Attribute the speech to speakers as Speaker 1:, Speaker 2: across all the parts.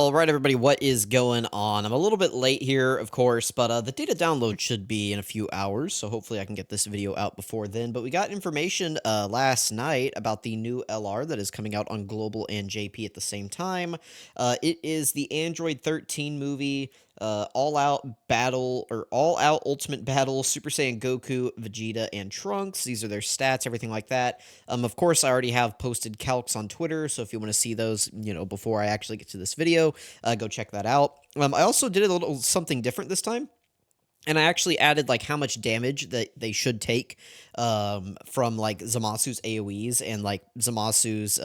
Speaker 1: All right, everybody, what is going on? I'm a little bit late here, of course, but the data download should be in a few hours, so hopefully I can get this video out before then. But we got information last night about the new LR that is coming out on Global and JP at the same time. It is the Android 13 movie, all-out battle, or all-out ultimate battle, Super Saiyan Goku, Vegeta, and Trunks. These are their stats, everything like that. Of course, I already have posted calcs on Twitter, so if you want to see those, before I actually get to this video, go check that out. I also did a little something different this time. And I actually added like how much damage that they should take from like Zamasu's AoEs and like Zamasu's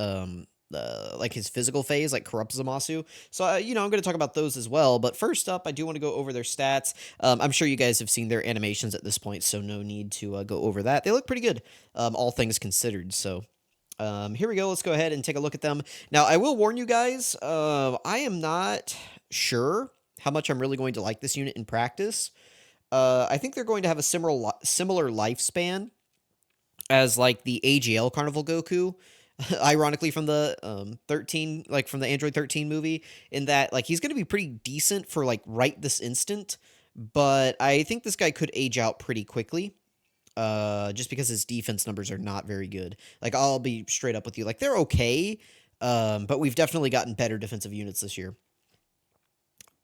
Speaker 1: like his physical phase, like corrupt Zamasu. So I'm going to talk about those as well. But first up, I do want to go over their stats. I'm sure you guys have seen their animations at this point, so no need to go over that. They look pretty good, all things considered. So here we go. Let's go ahead and take a look at them. Now, I will warn you guys, I am not sure how much I'm really going to like this unit in practice. I think they're going to have a similar lifespan as like the AGL Carnival Goku, ironically from the 13, like from the Android 13 movie, in that like he's going to be pretty decent for like right this instant, but I think this guy could age out pretty quickly. Just because his defense numbers are not very good. Like, I'll be straight up with you. Like, they're okay, but we've definitely gotten better defensive units this year.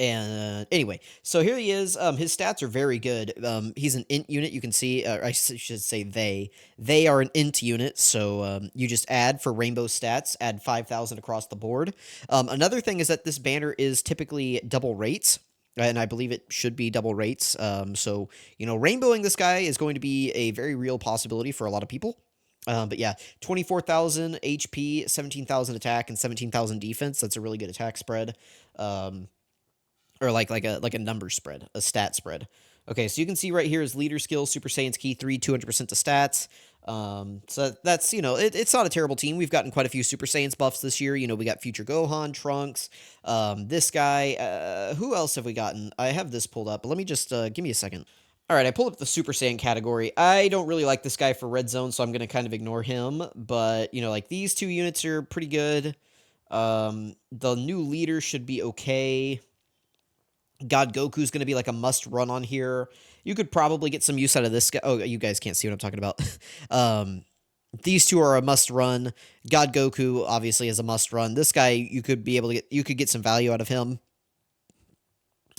Speaker 1: And anyway, so here he is. His stats are very good. He's an int unit. You can see, I should say they are an int unit. So you just add for rainbow stats, add 5,000 across the board. Another thing is that this banner is typically double rates. And I believe it should be double rates. So, rainbowing this guy is going to be a very real possibility for a lot of people. But yeah, 24,000 HP, 17,000 attack, and 17,000 defense. That's a really good attack spread. Or like a number spread, a stat spread. Okay, so you can see right here is leader skill, Super Saiyan's Key 3, 200% to stats. So that's, it's not a terrible team. We've gotten quite a few Super Saiyans buffs this year. We got Future Gohan, Trunks, this guy. Who else have we gotten? I have this pulled up, but let me just, give me a second. All right, I pulled up the Super Saiyan category. I don't really like this guy for Red Zone, so I'm going to kind of ignore him. But, like these two units are pretty good. The new leader should be okay. God Goku's going to be like a must run on here. You could probably get some use out of this guy. Oh, you guys can't see what I'm talking about. These two are a must run. God Goku obviously is a must run. This guy you could get some value out of him.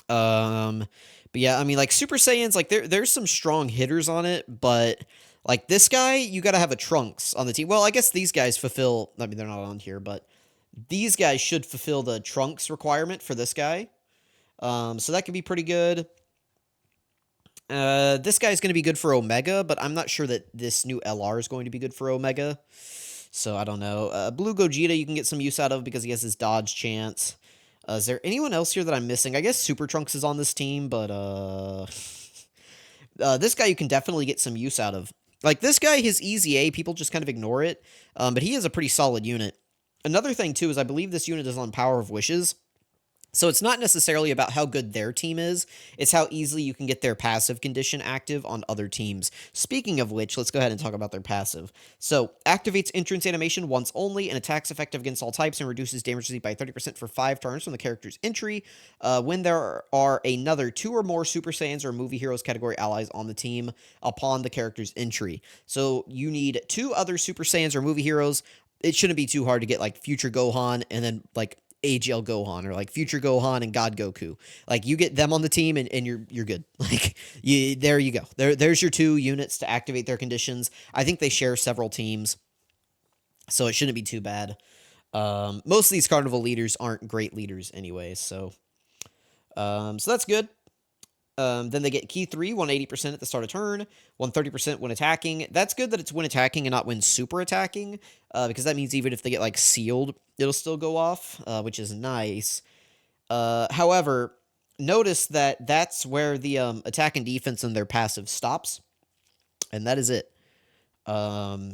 Speaker 1: But yeah, I mean like Super Saiyans, like there's some strong hitters on it, but like this guy, you got to have a Trunks on the team. Well, I guess these guys fulfill, I mean they're not on here, but these guys should fulfill the Trunks requirement for this guy. So that could be pretty good. This guy's going to be good for Omega, but I'm not sure that this new LR is going to be good for Omega. So I don't know. Blue Gogeta you can get some use out of because he has his dodge chance. Is there anyone else here that I'm missing? I guess Super Trunks is on this team, but this guy you can definitely get some use out of. Like this guy, his easy A, people just kind of ignore it, but he is a pretty solid unit. Another thing too is I believe this unit is on Power of Wishes. So it's not necessarily about how good their team is, it's how easily you can get their passive condition active on other teams. Speaking of which, let's go ahead and talk about their passive. So, activates entrance animation once only and attacks effective against all types and reduces damage received by 30% for 5 turns from the character's entry. When there are another 2 or more Super Saiyans or Movie Heroes category allies on the team upon the character's entry. So, you need 2 other Super Saiyans or Movie Heroes. It shouldn't be too hard to get like Future Gohan and then like AGL Gohan or like Future Gohan and God Goku. Like you get them on the team and you're good. Like there you go. There's your 2 units to activate their conditions. I think they share several teams, so it shouldn't be too bad. Most of these carnival leaders aren't great leaders anyway, so that's good. Then they get Key 3, 180% at the start of turn, 130% when attacking. That's good that it's when attacking and not when super attacking, because that means even if they get, like, sealed, it'll still go off, which is nice. However, notice that that's where the attack and defense and their passive stops, and that is it. So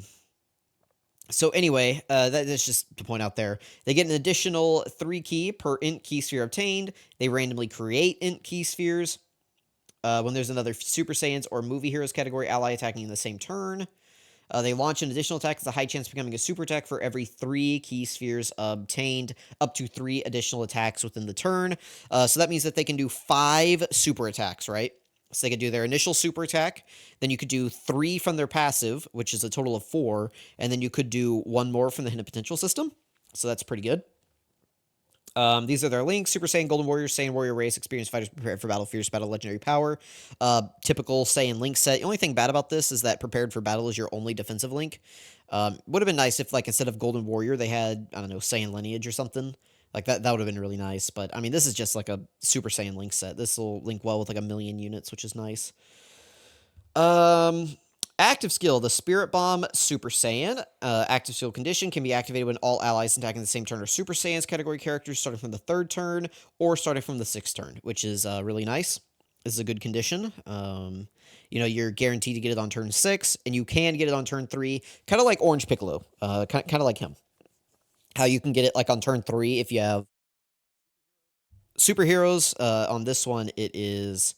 Speaker 1: anyway, that's just to point out there. They get an additional 3 key per int key sphere obtained. They randomly create int key spheres. When there's another Super Saiyans or Movie Heroes category ally attacking in the same turn. They launch an additional attack with a high chance of becoming a super attack for every 3 key spheres obtained, up to 3 additional attacks within the turn. So that means that they can do 5 super attacks, right? So they could do their initial super attack, then you could do 3 from their passive, which is a total of 4, and then you could do 1 more from the hidden potential system. So that's pretty good. These are their links. Super Saiyan Golden Warrior, Saiyan Warrior Race, Experienced Fighters Prepared for Battle, Fierce Battle, Legendary Power. Typical Saiyan link set. The only thing bad about this is that Prepared for Battle is your only defensive link. Would have been nice if, like, instead of Golden Warrior, they had, I don't know, Saiyan Lineage or something. Like, that would have been really nice. But, I mean, this is just, like, a Super Saiyan link set. This will link well with, like, 1,000,000 units, which is nice. Active skill, the Spirit Bomb Super Saiyan. Active skill condition can be activated when all allies attacking the same turn are Super Saiyans category characters starting from the 3rd turn or starting from the 6th turn, which is really nice. This is a good condition. You know, you're guaranteed to get it on turn 6, and you can get it on turn 3, kind of like Orange Piccolo, kind of like him. How you can get it like on turn 3 if you have superheroes. On this one, it is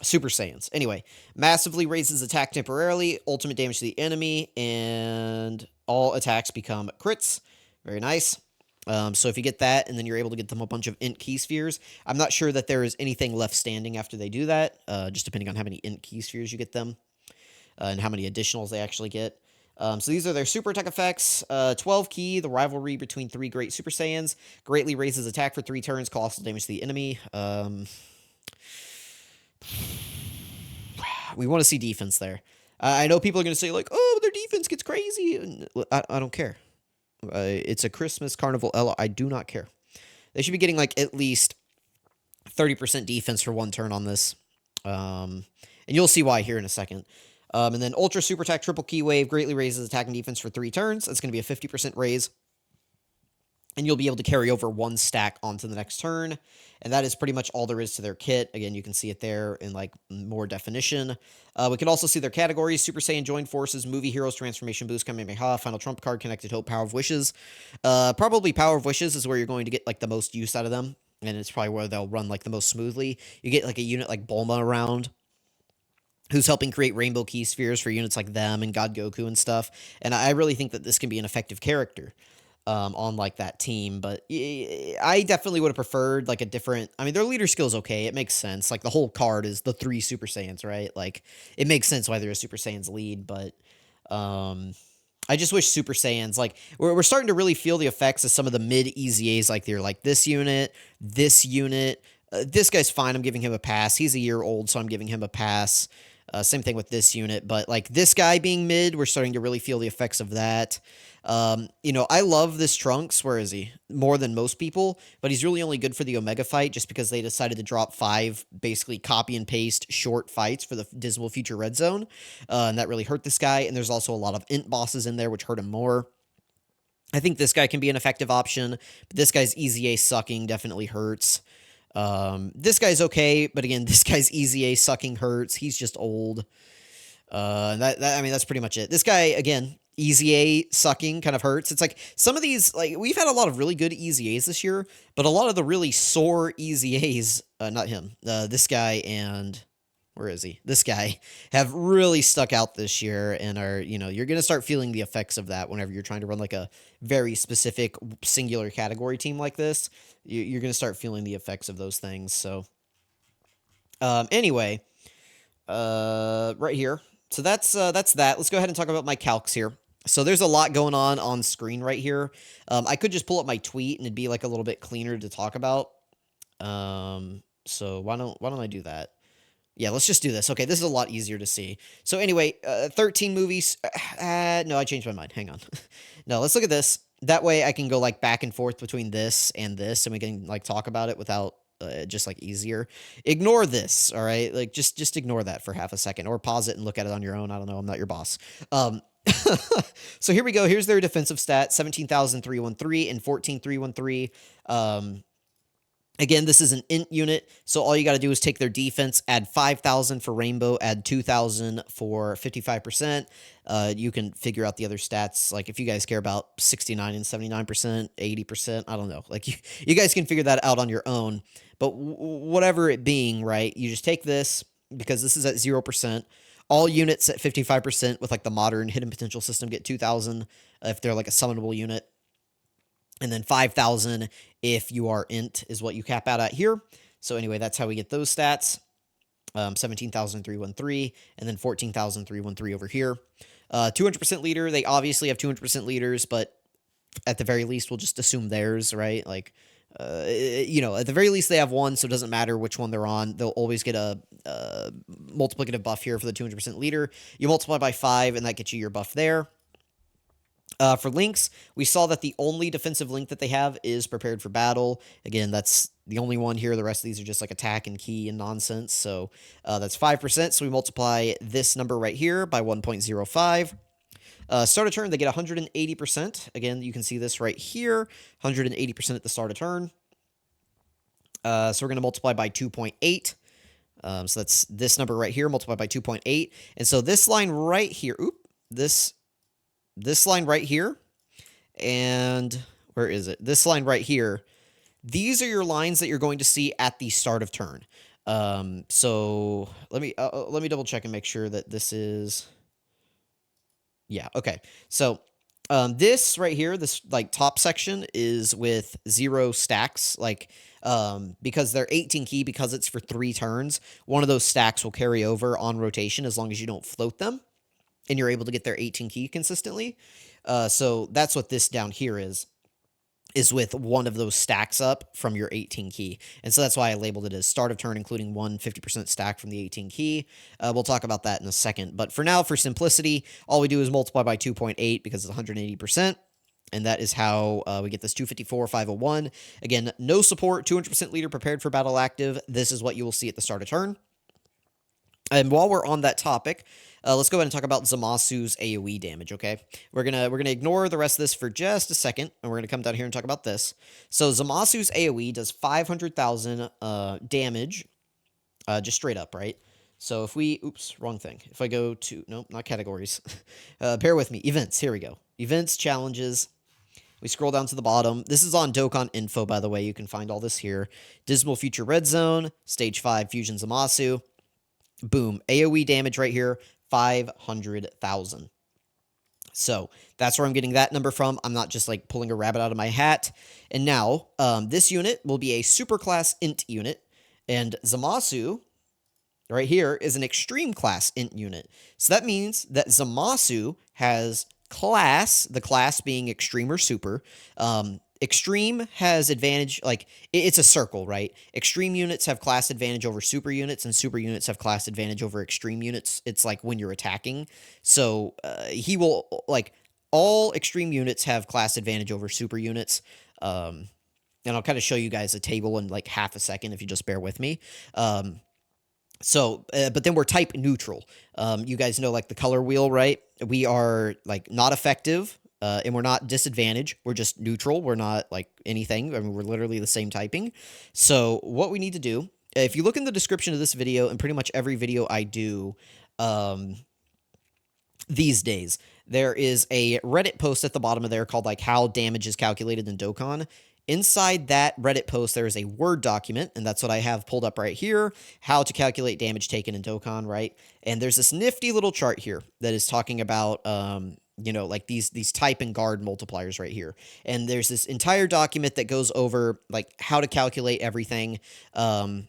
Speaker 1: Super Saiyans. Anyway, massively raises attack temporarily, ultimate damage to the enemy, and all attacks become crits. Very nice. So if you get that, and then you're able to get them a bunch of int key spheres, I'm not sure that there is anything left standing after they do that, just depending on how many int key spheres you get them, and how many additionals they actually get. So these are their super attack effects. 12 key, the rivalry between 3 great Super Saiyans. Greatly raises attack for 3 turns, colossal damage to the enemy. We want to see defense there. I know people are going to say, like, oh, their defense gets crazy. I don't care. It's a Christmas carnival. I do not care. They should be getting, like, at least 30% defense for 1 turn on this. And you'll see why here in a second. And then Ultra Super Attack Triple Key Wave greatly raises attack and defense for 3 turns. That's going to be a 50% raise. And you'll be able to carry over 1 stack onto the next turn. And that is pretty much all there is to their kit. Again, you can see it there in, like, more definition. We can also see their categories: Super Saiyan Joined Forces, Movie Heroes, Transformation Boost, Kamehameha, Final Trump Card, Connected Hope, Power of Wishes. Probably Power of Wishes is where you're going to get, like, the most use out of them. And it's probably where they'll run, like, the most smoothly. You get, like, a unit like Bulma around, who's helping create rainbow key spheres for units like them and God Goku and stuff. And I really think that this can be an effective character on, like, that team. But I definitely would have preferred, like, a different... I mean, their leader skill is okay. It makes sense. Like, the whole card is the 3 Super Saiyans, right? Like, it makes sense why they're a Super Saiyans lead, but... I just wish Super Saiyans, like, we're starting to really feel the effects of some of the mid-EZAs, like, they're like this unit, this unit. This guy's fine. I'm giving him a pass. He's a year old, so I'm giving him a pass. Same thing with this unit, but, like, this guy being mid, we're starting to really feel the effects of that. You know, I love this Trunks. Where is he? More than most people, but he's really only good for the Omega fight just because they decided to drop 5 basically copy and paste short fights for the Dismal Future Red Zone, and that really hurt this guy. And there's also a lot of int bosses in there, which hurt him more. I think this guy can be an effective option, but this guy's EZA sucking definitely hurts. This guy's okay, but again, this guy's EZA sucking hurts. He's just old. I mean, that's pretty much it. This guy, again, EZA sucking kind of hurts. It's like some of these, like, we've had a lot of really good EZAs this year, but a lot of the really sore EZAs, not him, this guy and, where is he? This guy have really stuck out this year and are, you know, you're going to start feeling the effects of that whenever you're trying to run, like, a very specific singular category team like this. You're going to start feeling the effects of those things. So, anyway, right here. So that's that. Let's go ahead and talk about my calcs here. So there's a lot going on screen right here. I could just pull up my tweet and it'd be, like, a little bit cleaner to talk about. So why don't I do that? Yeah, let's just do this. Okay, this is a lot easier to see. So anyway, 13 movies. No, I changed my mind. Hang on. No, let's look at this. That way I can go, like, back and forth between this, and we can, like, talk about it without just, like, easier. Ignore this, all right? Like, just ignore that for half a second, or pause it and look at it on your own. I don't know. I'm not your boss. So here we go. Here's their defensive stat: 17,313 and 14,313. Again, this is an int unit, so all you got to do is take their defense, add 5,000 for Rainbow, add 2,000 for 55%. You can figure out the other stats, like, if you guys care about 69 and 79%, 80%, I don't know. Like, you guys can figure that out on your own. But whatever it being, right, you just take this, because this is at 0%. All units at 55% with like the modern hidden potential system get 2,000 if they're like a summonable unit. And then 5,000 if you are int is what you cap out at here. So anyway, that's how we get those stats. 17,313 and then 14,313 over here. 200% leader, they obviously have 200% leaders, but at the very least, we'll just assume theirs, right? Like, you know, at the very least, they have one, so it doesn't matter which one they're on. They'll always get a multiplicative buff here for the 200% leader. You multiply by 5, and that gets you your buff there. For links, we saw that the only defensive link that they have is prepared for battle. Again, that's the only one here. The rest of these are just like attack and key and nonsense. So that's 5%. So we multiply this number right here by 1.05. Start of turn, they get 180%. Again, you can see this right here, 180% at the start of turn. So we're going to multiply by 2.8. So that's this number right here, multiplied by 2.8. And so this line right here, this line right here, and where is it? This line right here, these are your lines that you're going to see at the start of turn. So let me double check and make sure that this is, yeah, okay. So this right here, this like top section is with 0 stacks, like because they're 18 key, because it's for 3 turns, one of those stacks will carry over on rotation as long as you don't float them and you're able to get their 18 key consistently. So that's what this down here is with one of those stacks up from your 18 key. And so that's why I labeled it as start of turn, including one 50% stack from the 18 key. We'll talk about that in a second. But for now, for simplicity, all we do is multiply by 2.8 because it's 180%. And that is how we get this 254,501. Again, no support, 200% leader prepared for battle active. This is what you will see at the start of turn. And while we're on that topic, let's go ahead and talk about Zamasu's AoE damage, okay? We're gonna ignore the rest of this for just a second, and we're gonna come down here and talk about this. So Zamasu's AoE does 500,000 damage, just straight up, right? So if we, oops, wrong thing. If I go to, nope, not categories. Bear with me. Events, here we go. Events, challenges. We scroll down to the bottom. This is on Dokkan info, by the way. You can find all this here. Dismal Future Red Zone, Stage 5 Fusion Zamasu. Boom, AoE damage right here, 500,000. So that's where I'm getting that number from. I'm not just like pulling a rabbit out of my hat. And now this unit will be a super class int unit, and Zamasu right here is an extreme class int unit. So that means that Zamasu has class, the class being extreme or super. Extreme has advantage, like, it's a circle, right? Extreme units have class advantage over super units, and super units have class advantage over extreme units. It's like when you're attacking. So he will, like, all extreme units have class advantage over super units. And I'll kind of show you guys a table in like half a second if you just bear with me. But then we're type neutral. You guys know, like, the color wheel, right? We are, like, not effective. And we're not disadvantaged. We're just neutral. We're not like anything. I mean, we're literally the same typing. So what we need to do, if you look in the description of this video and pretty much every video I do these days, there is a Reddit post at the bottom of there called like how damage is calculated in Dokkan. Inside that Reddit post, there is a Word document, and that's what I have pulled up right here, how to calculate damage taken in Dokkan, right? And there's this nifty little chart here that is talking about you know, like these type and guard multipliers right here. And there's this entire document that goes over like how to calculate everything that's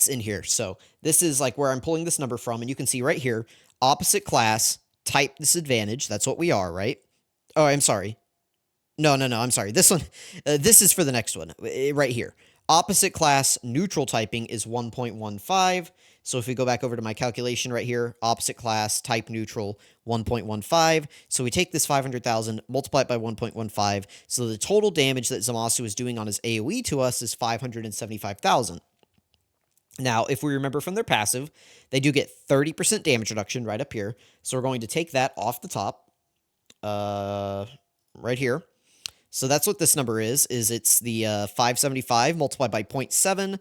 Speaker 1: in here. So this is like where I'm pulling this number from, and you can see right here, opposite class, type disadvantage. That's what we are, right? Oh, I'm sorry. No, I'm sorry. This one, this is for the next one right here. Opposite class neutral typing is 1.15. So if we go back over to my calculation right here, opposite class type neutral 1.15. So we take this 500,000, multiply it by 1.15. So the total damage that Zamasu is doing on his AoE to us is 575,000. Now, if we remember from their passive, they do get 30% damage reduction right up here. So we're going to take that off the top right here. So that's what this number is it's the 575 multiplied by 0.7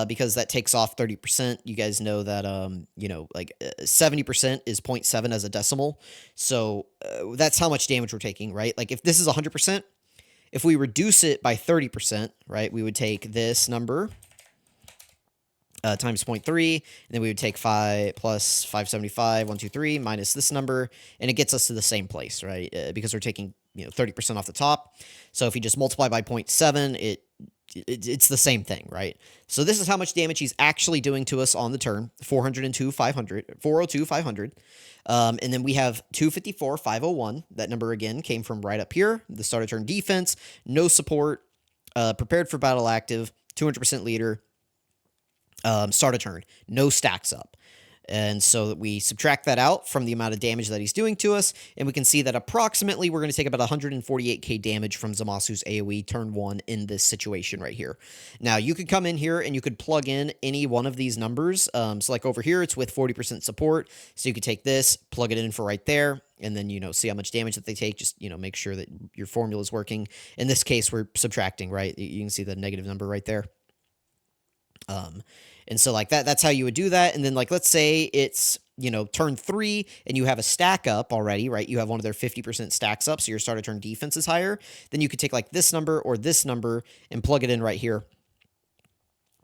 Speaker 1: because that takes off 30%. You guys know that, you know, like 70% is 0.7 as a decimal. So that's how much damage we're taking, right? Like if this is 100%, if we reduce it by 30%, right, we would take this number times 0.3, and then we would take 5 plus 575, 1, 2, 3, minus this number, and it gets us to the same place, right? Because we're taking 30% off the top. So if you just multiply by 0.7, it's the same thing, right? So this is how much damage he's actually doing to us on the turn: 402, 500, 402, 500. And then we have 254, 501. That number again came from right up here. The start of turn defense, no support, prepared for battle active, 200% leader, start a turn, no stacks up. And so we subtract that out from the amount of damage that he's doing to us, and we can see that approximately we're going to take about 148k damage from Zamasu's AoE turn 1 in this situation right here. Now, you could come in here and you could plug in any one of these numbers. So like over here, it's with 40% support. So you could take this, plug it in for right there, and then, see how much damage that they take. Just, make sure that your formula is working. In this case, we're subtracting, right? You can see the negative number right there. And so like that's how you would do that. And then like, let's say it's, turn 3 and you have a stack up already, right? You have one of their 50% stacks up. So your start of turn defense is higher. Then you could take like this number or this number and plug it in right here.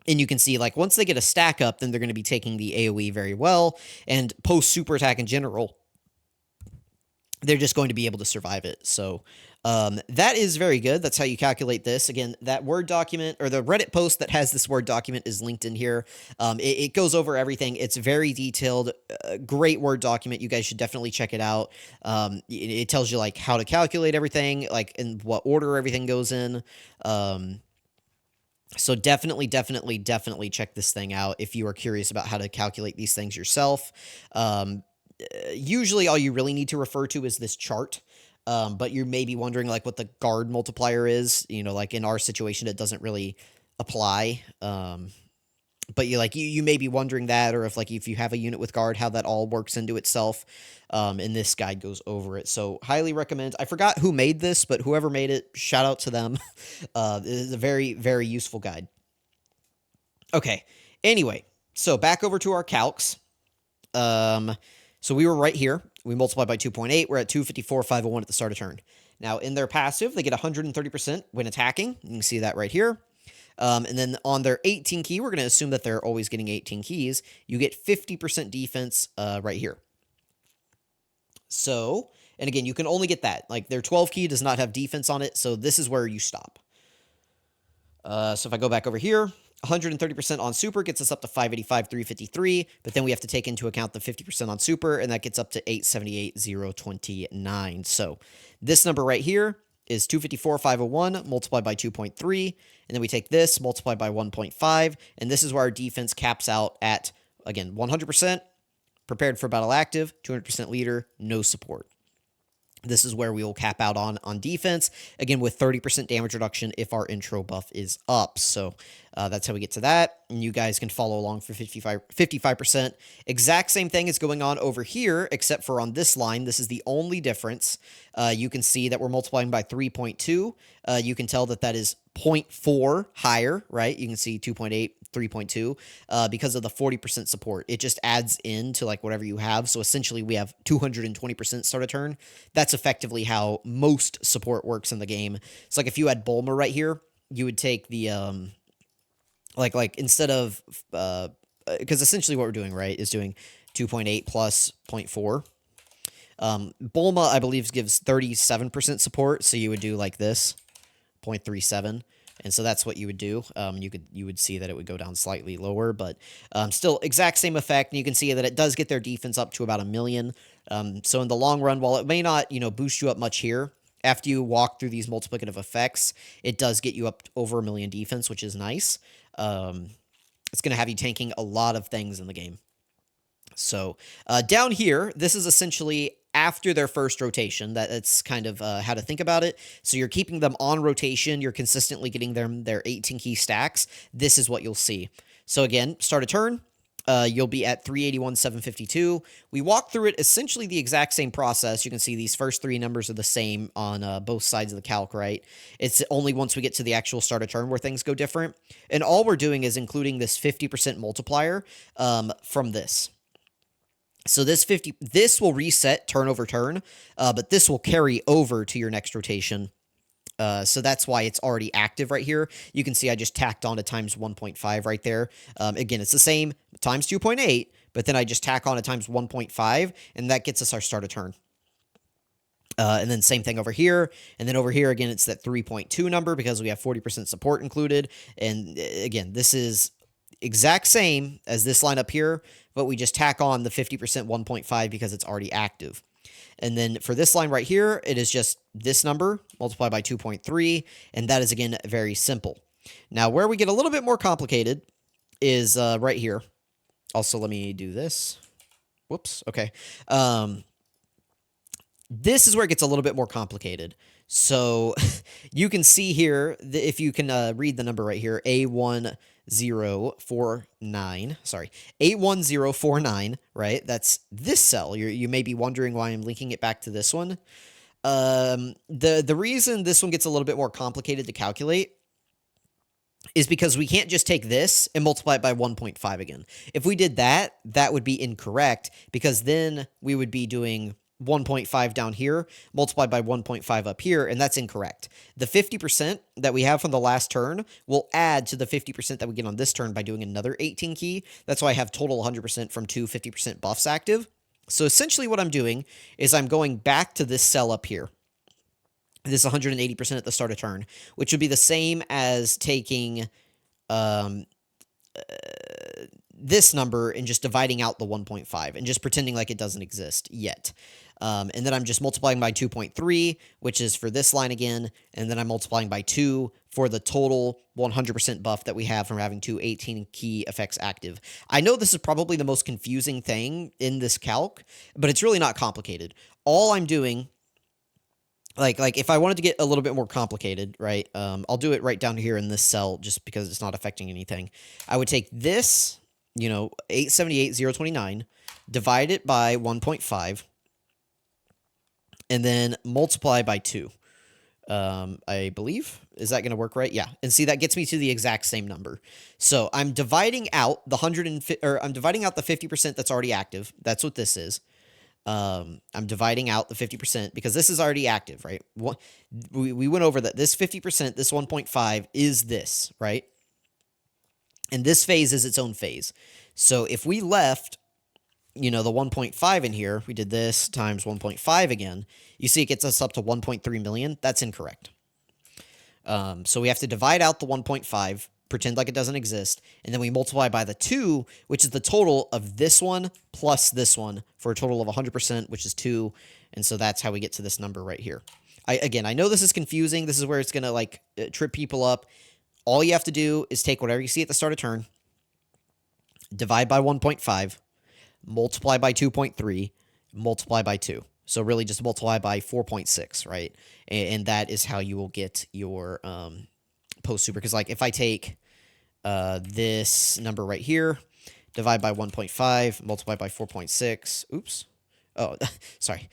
Speaker 1: And you can see like once they get a stack up, then they're going to be taking the AoE very well, and post super attack in general, they're just going to be able to survive it. So that is very good. That's how you calculate this. Again, that Word document or the Reddit post that has this Word document is linked in here. It goes over everything. It's very detailed, great Word document. You guys should definitely check it out. It tells you like how to calculate everything, like in what order everything goes in. So definitely check this thing out if you are curious about how to calculate these things yourself. Usually all you really need to refer to is this chart. But you may be wondering like what the guard multiplier is. Like in our situation, it doesn't really apply. But you may be wondering that, or if you have a unit with guard, how that all works into itself. And this guide goes over it. So highly recommend. I forgot who made this, but whoever made it, shout out to them. It is a very, very useful guide. Okay. Anyway, so back over to our calcs. So we were right here. We multiply by 2.8. We're at 254, 501 at the start of turn. Now, in their passive, they get 130% when attacking. You can see that right here. And then on their 18 key, we're going to assume that they're always getting 18 keys. You get 50% defense right here. So, and again, you can only get that. Like their 12 key does not have defense on it, so this is where you stop. So if I go back over here, 130% on super gets us up to 585, 353, but then we have to take into account the 50% on super, and that gets up to 878, 029. So this number right here is 254, 501 multiplied by 2.3, and then we take this, multiplied by 1.5, and this is where our defense caps out at, again, 100%, prepared for battle active, 200% leader, no support. This is where we will cap out on defense, again, with 30% damage reduction if our intro buff is up. So that's how we get to that. And you guys can follow along for 55%. Exact same thing is going on over here, except for on this line. This is the only difference. You can see that we're multiplying by 3.2. You can tell that is 0.4 higher, right? You can see 2.8, 3.2, because of the 40% support. It just adds in to like whatever you have. So essentially we have 220% start a turn. That's effectively how most support works in the game. It's like if you had Bulma right here, you would take the, like instead of, because essentially what we're doing, right, is doing 2.8 plus 0.4. Bulma, I believe, gives 37% support. So you would do like this, 0.37. And so that's what you would do. You would see that it would go down slightly lower, but still exact same effect. And you can see that it does get their defense up to about 1 million. So in the long run, while it may not, boost you up much here, after you walk through these multiplicative effects, it does get you up over 1 million defense, which is nice. It's going to have you tanking a lot of things in the game. So down here, this is essentially after their first rotation. That's kind of how to think about it. So you're keeping them on rotation. You're consistently getting them their 18 key stacks. This is what you'll see. So again, start a turn. You'll be at 381, 752. We walk through it essentially the exact same process. You can see these first three numbers are the same on both sides of the calc, right? It's only once we get to the actual start of turn where things go different. And all we're doing is including this 50% multiplier from this. So this will reset turn over turn, but this will carry over to your next rotation So that's why it's already active right here. You can see I just tacked on a times 1.5 right there. Again, it's the same times 2.8, but then I just tack on a times 1.5, and that gets us our start of turn. And then same thing over here. And then over here, again, it's that 3.2 number because we have 40% support included. And again, this is exact same as this line up here, but we just tack on the 50% 1.5 because it's already active. And then for this line right here, it is just this number multiplied by 2.3, and that is, again, very simple. Now, where we get a little bit more complicated is right here. Also, let me do this. Whoops, okay. This is where it gets a little bit more complicated. So you can see here, if you can read the number right here, A1049, sorry, 81049, right? That's this cell. You may be wondering why I'm linking it back to this one. The reason this one gets a little bit more complicated to calculate is because we can't just take this and multiply it by 1.5 again. If we did that, that would be incorrect because then we would be doing 1.5 down here multiplied by 1.5 up here, and that's incorrect. The 50% that we have from the last turn will add to the 50% that we get on this turn by doing another 18 key. That's why I have total 100% from two 50% buffs active. So essentially what I'm doing is I'm going back to this cell up here. This 180% at the start of turn, which would be the same as taking this number and just dividing out the 1.5 and just pretending like it doesn't exist yet. And then I'm just multiplying by 2.3, which is for this line again, and then I'm multiplying by 2 for the total 100% buff that we have from having two 18 key effects active. I know this is probably the most confusing thing in this calc, but it's really not complicated. All I'm doing, like if I wanted to get a little bit more complicated, right, I'll do it right down here in this cell just because it's not affecting anything. I would take this, 878,029, divide it by 1.5, and then multiply by 2. I believe. Is that going to work right? Yeah. And see, that gets me to the exact same number. So I'm dividing out the I'm dividing out the 50% that's already active. That's what this is. I'm dividing out the 50% because this is already active, right? We went over that. This 50%, this 1.5 is this, right? And this phase is its own phase. So if we left, the 1.5 in here, we did this times 1.5 again, you see it gets us up to 1.3 million. That's incorrect. So we have to divide out the 1.5, pretend like it doesn't exist, and then we multiply by the 2, which is the total of this one plus this one for a total of 100%, which is 2. And so that's how we get to this number right here. Again, I know this is confusing. This is where it's going to trip people up. All you have to do is take whatever you see at the start of turn, divide by 1.5, multiply by 2.3, multiply by 2. So really just multiply by 4.6, right? And that is how you will get your post super. Because if I take this number right here, divide by 1.5, multiply by 4.6. Oops. Oh, sorry.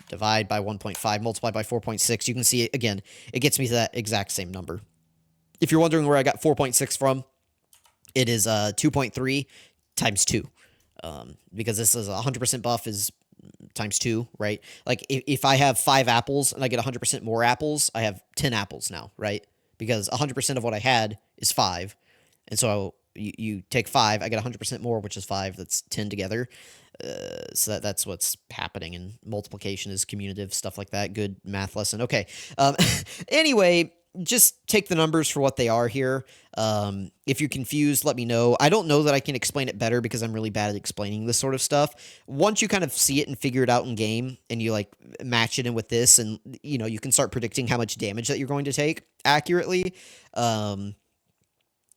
Speaker 1: Divide by 1.5, multiply by 4.6. You can see, again, it gets me to that exact same number. If you're wondering where I got 4.6 from, it is 2.3 times 2. Because this is 100% buff is times 2, right? Like, if I have 5 apples and I get 100% more apples, I have 10 apples now, right? Because 100% of what I had is 5. And so you take 5, I get 100% more, which is 5. That's 10 together. So that's what's happening, and multiplication is commutative, stuff like that. Good math lesson. Okay. Anyway, just take the numbers for what they are here. If you're confused, let me know. I don't know that I can explain it better because I'm really bad at explaining this sort of stuff. Once you kind of see it and figure it out in game, and you match it in with this, and you can start predicting how much damage that you're going to take accurately, then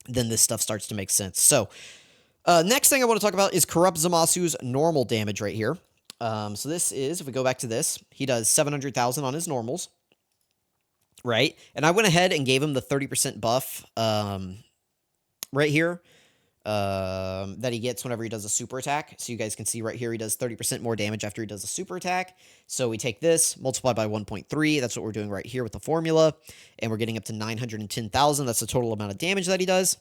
Speaker 1: this stuff starts to make sense. So next thing I want to talk about is Corrupt Zamasu's normal damage right here. So this is, if we go back to this, he does 700,000 on his normals, right? And I went ahead and gave him the 30% buff right here that he gets whenever he does a super attack. So you guys can see right here, he does 30% more damage after he does a super attack. So we take this, multiply by 1.3. That's what we're doing right here with the formula. And we're getting up to 910,000. That's the total amount of damage that he does.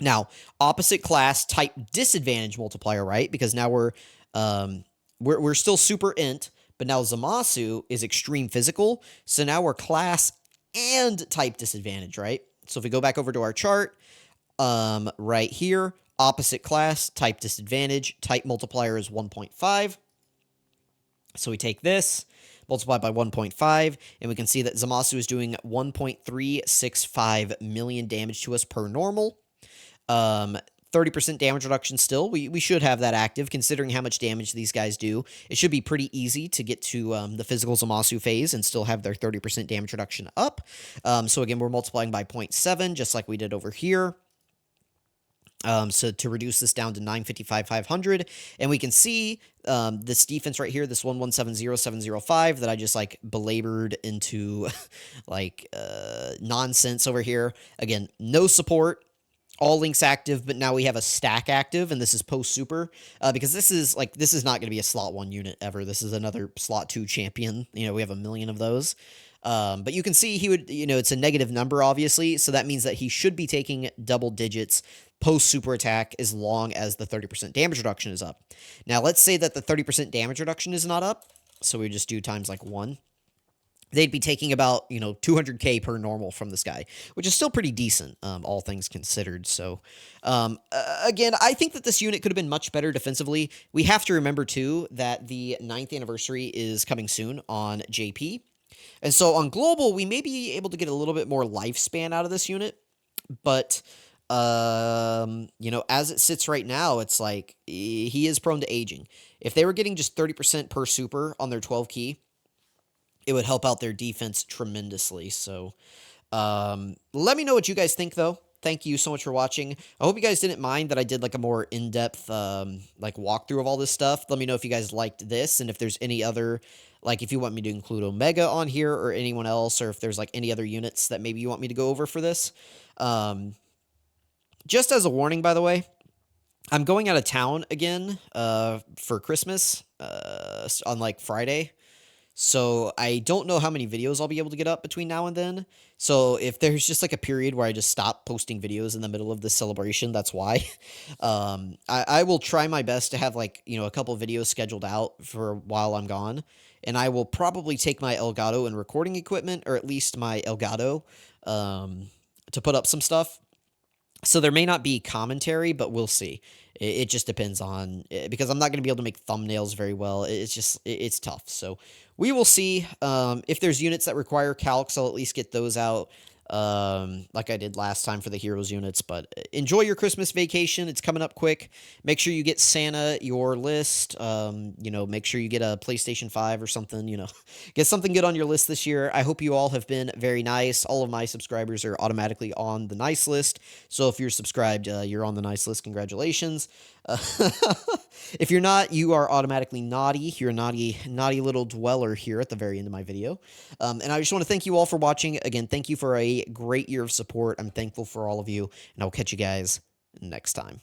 Speaker 1: Now, opposite class type disadvantage multiplier, right? Because now we're still super int, But now Zamasu is extreme physical, so now we're class and type disadvantage, right? So if we go back over to our chart, right here, opposite class, type disadvantage, type multiplier is 1.5. So we take this, multiply by 1.5, and we can see that Zamasu is doing 1.365 million damage to us per normal. 30% damage reduction still. We should have that active, considering how much damage these guys do. It should be pretty easy to get to the physical Zamasu phase and still have their 30% damage reduction up. So again, we're multiplying by 0.7, just like we did over here. So to reduce this down to 955, 500, and we can see this defense right here, this 1170705 that I just like belabored into like nonsense over here. Again, no support. All links active, but now we have a stack active, and this is post super because this is not going to be a slot 1 unit ever. This is another slot 2 champion. You know, we have a million of those. But you can see he would, it's a negative number, obviously, so that means that he should be taking double digits post super attack as long as the 30% damage reduction is up. Now, let's say that the 30% damage reduction is not up, so we just do times like 1. They'd be taking about, 200k per normal from this guy, which is still pretty decent, all things considered. So, again, I think that this unit could have been much better defensively. We have to remember, too, that the 9th anniversary is coming soon on JP. And so on Global, we may be able to get a little bit more lifespan out of this unit. But, as it sits right now, it's like he is prone to aging. If they were getting just 30% per super on their 12 key, it would help out their defense tremendously. So, let me know what you guys think, though. Thank you so much for watching. I hope you guys didn't mind that I did like a more in-depth walkthrough of all this stuff. Let me know if you guys liked this, and if there's any other, if you want me to include Omega on here or anyone else, or if there's any other units that maybe you want me to go over for this. Just as a warning, by the way, I'm going out of town again for Christmas on Friday. So I don't know how many videos I'll be able to get up between now and then. So if there's just a period where I just stop posting videos in the middle of this celebration, that's why. I will try my best to have a couple videos scheduled out for while I'm gone. And I will probably take my Elgato and recording equipment, or at least my Elgato, to put up some stuff. So there may not be commentary, but we'll see. It just depends on, because I'm not going to be able to make thumbnails very well. It's tough. So we will see. If there's units that require calcs, I'll at least get those out like I did last time for the Heroes units. But enjoy your Christmas vacation. It's coming up quick. Make sure you get Santa your list. Make sure you get a PlayStation 5 or something, get something good on your list this year. I hope you all have been very nice. All of my subscribers are automatically on the nice list. So if you're subscribed, you're on the nice list. Congratulations. If you're not, you are automatically naughty. You're a naughty little dweller here at the very end of my video. And I just want to thank you all for watching. Again, thank you for a great year of support. I'm thankful for all of you, and I'll catch you guys next time.